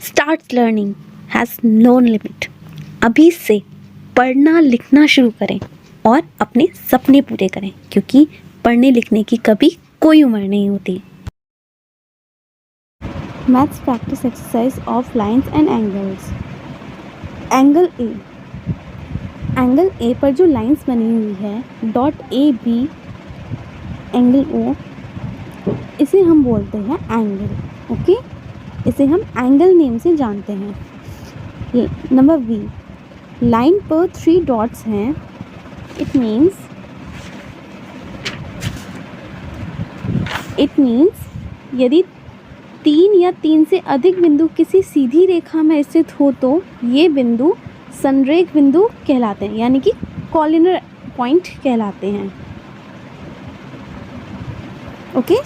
Start learning has no limit. अभी से पढ़ना लिखना शुरू करें और अपने सपने पूरे करें, क्योंकि पढ़ने लिखने की कभी कोई उम्र नहीं होती। Maths practice exercise of lines and angles. Angle A पर जो लाइंस बनी हुई है, dot A B, angle O, इसे हम बोलते हैं एंगल। ओके, इसे हम एंगल नेम से जानते हैं। नंबर बी, लाइन पर 3 डॉट्स हैं। इट मीन्स यदि 3 या 3 से अधिक बिंदु किसी सीधी रेखा में स्थित हो तो ये बिंदु संरेख बिंदु कहलाते हैं, यानी कि कॉर्डिनर पॉइंट कहलाते हैं। ओके,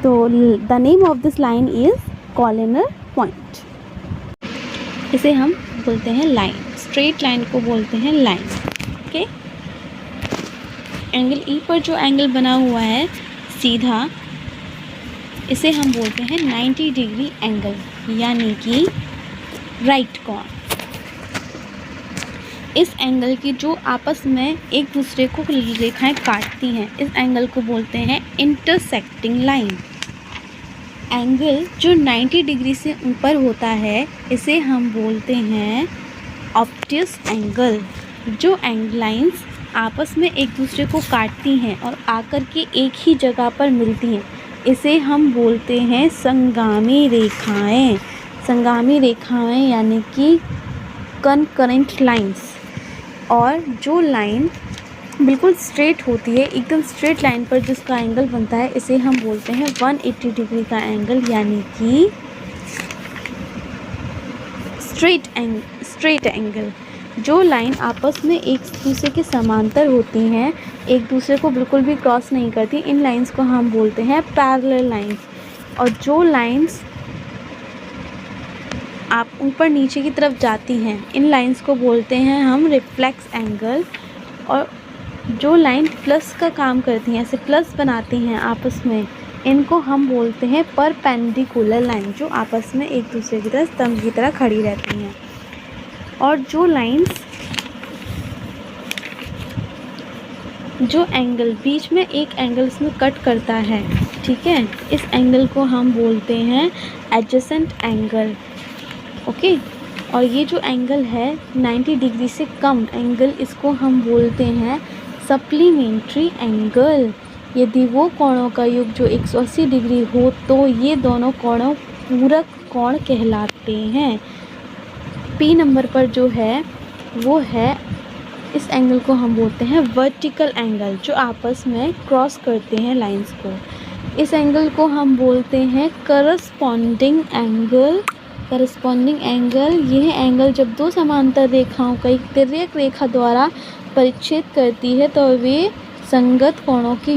तो the name of this line is cardinal point. इसे हम बोलते हैं लाइन, स्ट्रेट लाइन को बोलते हैं लाइन। ओके, एंगल ई पर जो एंगल बना हुआ है सीधा, इसे हम बोलते हैं 90 डिग्री एंगल, यानी कि राइट कोण। इस एंगल की जो आपस में एक दूसरे को रेखाएं काटती हैं, इस एंगल को बोलते हैं इंटरसेक्टिंग लाइन। एंगल जो 90 डिग्री से ऊपर होता है, इसे हम बोलते हैं ऑब्ट्यूस एंगल। जो लाइंस आपस में एक दूसरे को काटती हैं और आकर के एक ही जगह पर मिलती हैं, इसे हम बोलते हैं संगामी रेखाएं। संगामी रेखाएं यानी कि कनकरेंट लाइंस। और जो लाइन बिल्कुल स्ट्रेट होती है, एकदम स्ट्रेट लाइन पर जिसका एंगल बनता है, इसे हम बोलते हैं 180 डिग्री का एंगल, यानी कि स्ट्रेट एंगल। जो लाइन आपस में एक दूसरे के समांतर होती हैं, एक दूसरे को बिल्कुल भी क्रॉस नहीं करती, इन लाइंस को हम बोलते हैं पैरेलल लाइंस। और जो लाइंस आप ऊपर नीचे की तरफ जाती हैं, इन लाइंस को बोलते हैं हम रिफ्लेक्स एंगल। और जो लाइन प्लस का काम करती हैं, ऐसे प्लस बनाती हैं आपस में, इनको हम बोलते हैं परपेंडिकुलर लाइन, जो आपस में एक दूसरे की तरह स्तंभ की तरह खड़ी रहती हैं। और जो लाइंस, जो एंगल बीच में एक एंगल इसमें कट करता है, ठीक है, इस एंगल को हम बोलते हैं एडजेसेंट एंगल। ओके, और ये जो एंगल है 90 डिग्री से कम एंगल, इसको हम बोलते हैं सप्लीमेंट्री एंगल। यदि वो कोणों का योग जो 180 डिग्री हो तो ये दोनों कोणों पूरक कोण कहलाते हैं। पी नंबर पर जो है वो है, इस एंगल को हम बोलते हैं वर्टिकल एंगल, जो आपस में क्रॉस करते हैं लाइंस को। इस एंगल को हम बोलते हैं करस्पॉन्डिंग एंगल। करस्पॉन्डिंग एंगल, यह एंगल जब दो समांतर रेखाओं का एक तिर्यक रेखा द्वारा परिच्छेद करती है तो वे संगत कोणों के